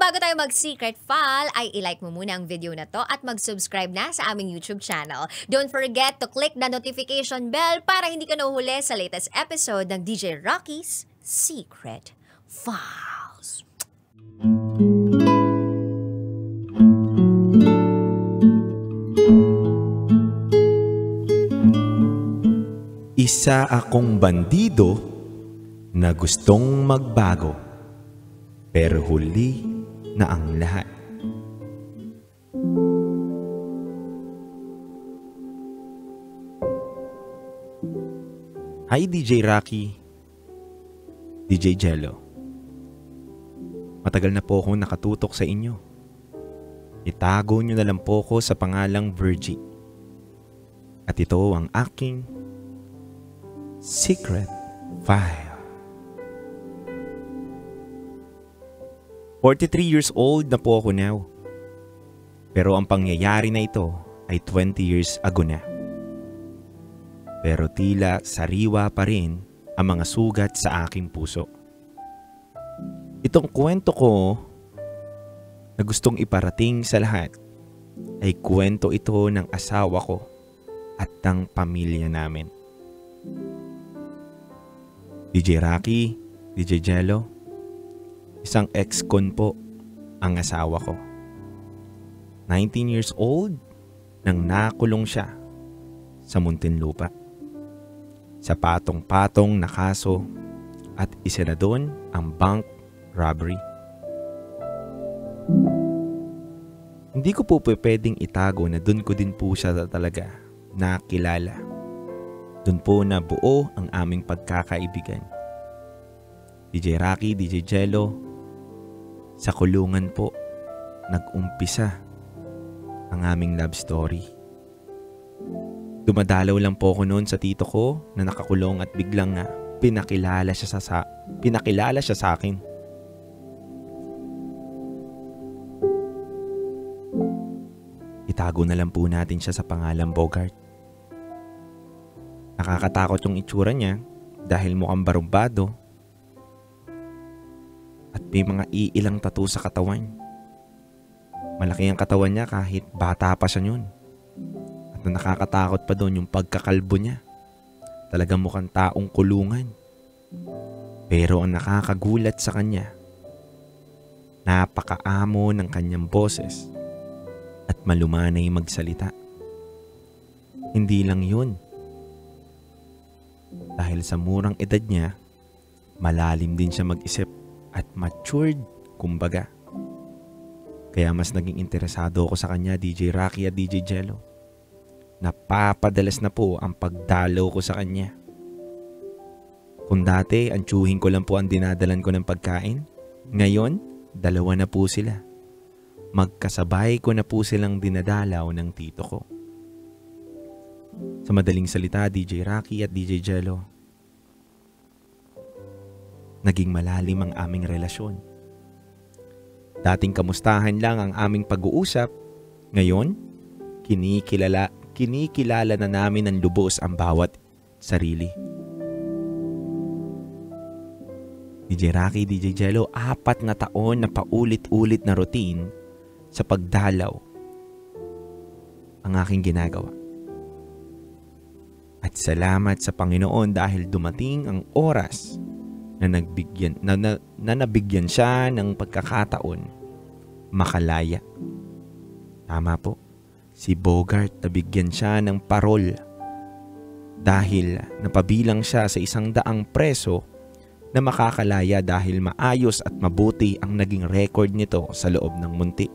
bago tayo mag-secret file, ay ilike mo muna ang video na to at mag-subscribe na sa aming YouTube channel. Don't forget to click the notification bell para hindi ka nahuhuli sa latest episode ng DJ Rocky's Secret Files. Isa akong bandido na gustong magbago, pero huli na ang lahat. Hi DJ Rocky, DJ Jello. Matagal na po akong nakatutok sa inyo. Itago nyo na lang po ko sa pangalang Virgie. At ito ang aking Secret File. 43 years old na po ako now. Pero ang pangyayari na ito ay 20 years ago na. Pero tila sariwa pa rin ang mga sugat sa aking puso. Itong kwento ko na gustong iparating sa lahat ay kwento ito ng asawa ko at ng pamilya namin. DJ Rocky, DJ Jello, isang ex-con po ang asawa ko. 19 years old nang nakulong siya sa Muntinlupa. Sa patong-patong na kaso at isa na doon ang bank robbery. Hindi ko po pwedeng itago na doon ko din po siya talaga nakilala. Doon po na buo ang aming pagkakaibigan. DJ Rocky, DJ Jello, sa kulungan po nag-umpisa ang aming love story. Dumadalaw lang po ako noon sa tito ko na nakakulong at biglang pinakilala siya sa akin. Itago na lang po natin siya sa pangalang Bogart. Nakakatakot yung itsura niya dahil mukhang barumbado at may mga iilang tattoo sa katawan. Malaki ang katawan niya kahit bata pa siya yun. At nakakatakot pa doon yung pagkakalbo niya. Talagang mukhang taong kulungan. Pero ang nakakagulat sa kanya, napakaamo ng kanyang boses at malumanay magsalita. Hindi lang yun. Dahil sa murang edad niya, malalim din siya mag-isip at matured, kumbaga. Kaya mas naging interesado ako sa kanya, DJ Rocky at DJ Jello. Napapadalas na po ang pagdalaw ko sa kanya. Kung dati, ang tsuhin ko lang po ang dinadalan ko ng pagkain, ngayon, dalawa na po sila. Magkasabay ko na po silang dinadalaw ng tito ko. Sa madaling salita, DJ Rocky at DJ Jello, naging malalim ang aming relasyon. Dating kamustahan lang ang aming pag-uusap, ngayon, kinikilala na namin ng lubos ang bawat sarili. DJ Rocky, DJ Jello, 4 na taon na paulit-ulit na routine sa pagdalaw ang aking ginagawa. At salamat sa Panginoon dahil dumating ang oras na nabigyan siya ng pagkakataon makalaya. Tama po, si Bogart nabigyan siya ng parol dahil napabilang siya sa 100 preso na makakalaya dahil maayos at mabuti ang naging record nito sa loob ng munti.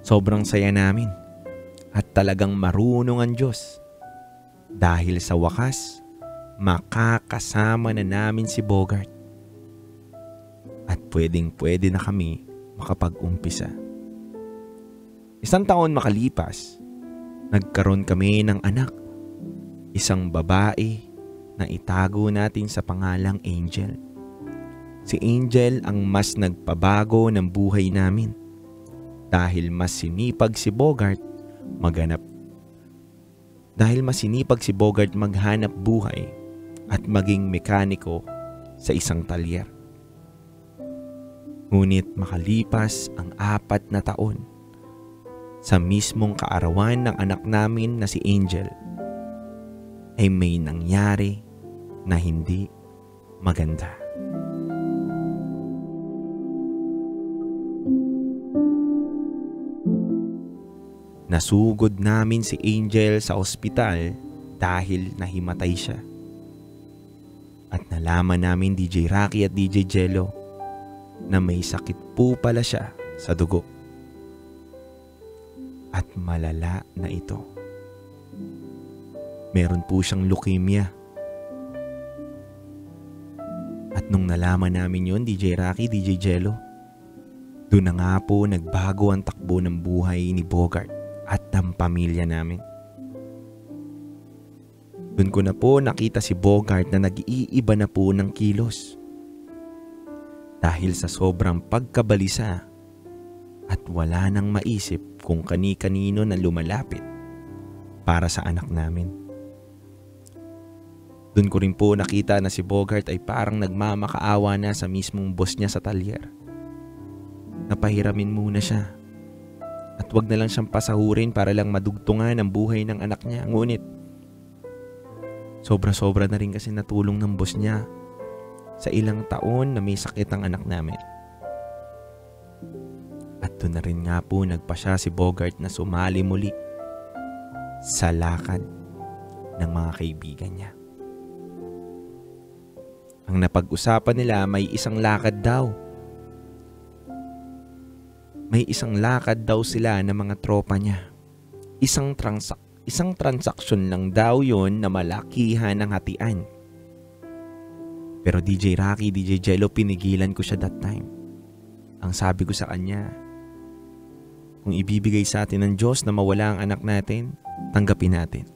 Sobrang saya namin at talagang marunong ang Diyos. Dahil sa wakas, makakasama na namin si Bogart. At pwedeng-pwede na kami makapag-umpisa. 1 taon makalipas, nagkaroon kami ng anak. Isang babae na itago natin sa pangalang Angel. Si Angel ang mas nagpabago ng buhay namin. Dahil mas sinipag si Bogart maghanap buhay at maging mekaniko sa isang talyer. Ngunit makalipas ang 4 na taon, sa mismong kaarawan ng anak namin na si Angel, ay may nangyari na hindi maganda. Nasugod namin si Angel sa ospital dahil nahimatay siya. At nalaman namin DJ Rocky at DJ Jello na may sakit po pala siya sa dugo. At malala na ito. Meron po siyang leukemia. At nung nalaman namin yun, DJ Rocky, DJ Jello, doon na nga po nagbago ang takbo ng buhay ni Bogart at ng pamilya namin. Doon ko na po nakita si Bogart na nag-iiba na po ng kilos. Dahil sa sobrang pagkabalisa at wala nang maisip kung kani-kanino na lumalapit para sa anak namin. Doon ko rin po nakita na si Bogart ay parang nagmamakaawa na sa mismong boss niya sa talyer. Napahiramin muna siya at wag na lang siyang pasahurin para lang madugtungan ang buhay ng anak niya. Ngunit sobra-sobra na rin kasi natulong ng boss niya sa ilang taon na may sakit ang anak namin. At doon na rin nga po nagpasya si Bogart na sumali muli sa lakad ng mga kaibigan niya. Ang napag-usapan nila, may isang lakad daw. May isang lakad daw sila ng mga tropa niya. Isang transaksyon lang daw yon na malakihan ng hatian. Pero DJ Rocky, DJ Jello, pinigilan ko siya that time. Ang sabi ko sa kanya, kung ibibigay sa atin ng Diyos na mawala ang anak natin, tanggapin natin.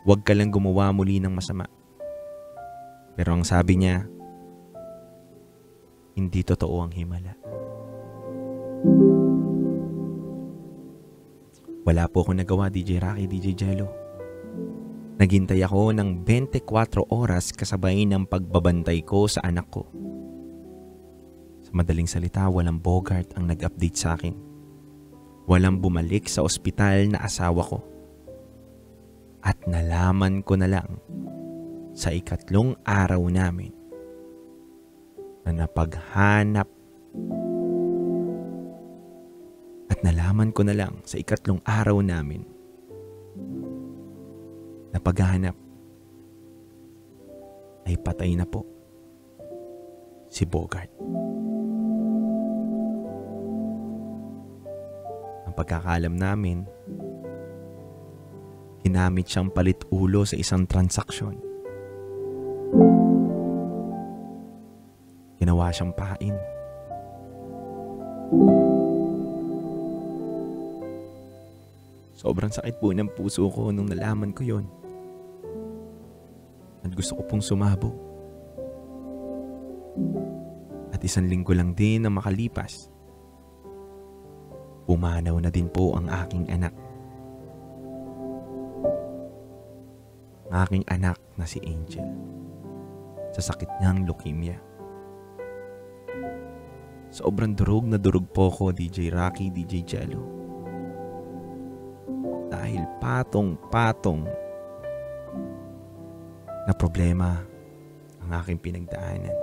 Huwag ka lang gumawa muli ng masama. Pero ang sabi niya, hindi totoo ang himala. Wala po akong nagawa, DJ Rocky, DJ Jello. Naghintay ako ng 24 oras kasabay ng pagbabantay ko sa anak ko. Sa madaling salita, walang Bogart ang nag-update sa akin. Walang bumalik sa ospital na asawa ko. At nalaman ko na lang sa 3 araw namin na napaghanap. At nalaman ko na lang sa 3 araw namin na paghahanap ay patay na po si Bogart. Ang pagkakalam namin, ginamit siyang palit ulo sa isang transaksyon. Ginawa siyang pain. Sobrang sakit po ng puso ko nung nalaman ko yon. At gusto ko pong sumabog. At 1 linggo lang din na makalipas, pumanaw na din po ang aking anak. Ang aking anak na si Angel sa sakit niyang leukemia. Sobrang durog na durog po ko, DJ Rocky, DJ Jello. Dahil patong-patong na problema ang aking pinagdaanan.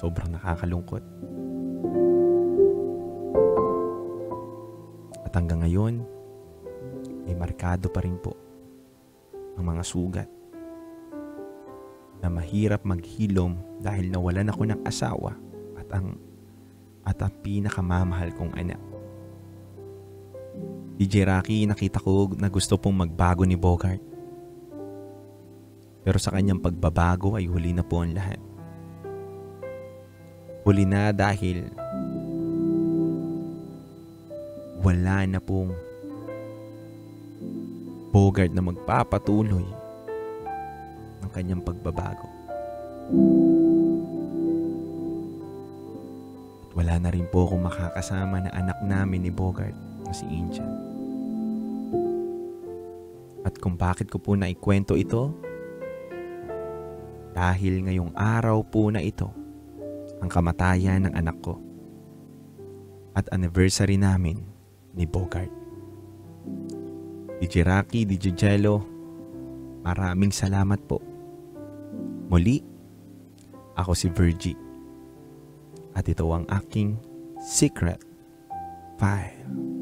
Sobrang nakakalungkot. At hanggang ngayon, ay markado pa rin po ang mga sugat na mahirap maghilom dahil nawalan ako ng asawa at ang pinakamamahal kong anak. DJ Rocky, nakita ko na gusto pong magbago ni Bogart. Pero sa kanyang pagbabago ay huli na po ang lahat. Huli na dahil wala na pong Bogart na magpapatuloy ng kanyang pagbabago. At wala na rin po akong makakasama na anak namin ni Bogart na si Angel. At kung bakit ko po naikwento ito, dahil ngayong araw po na ito, ang kamatayan ng anak ko at anniversary namin ni Bogart. DJ Rocky, DJ Jello, maraming salamat po. Muli, ako si Virgie at ito ang aking Secret 5.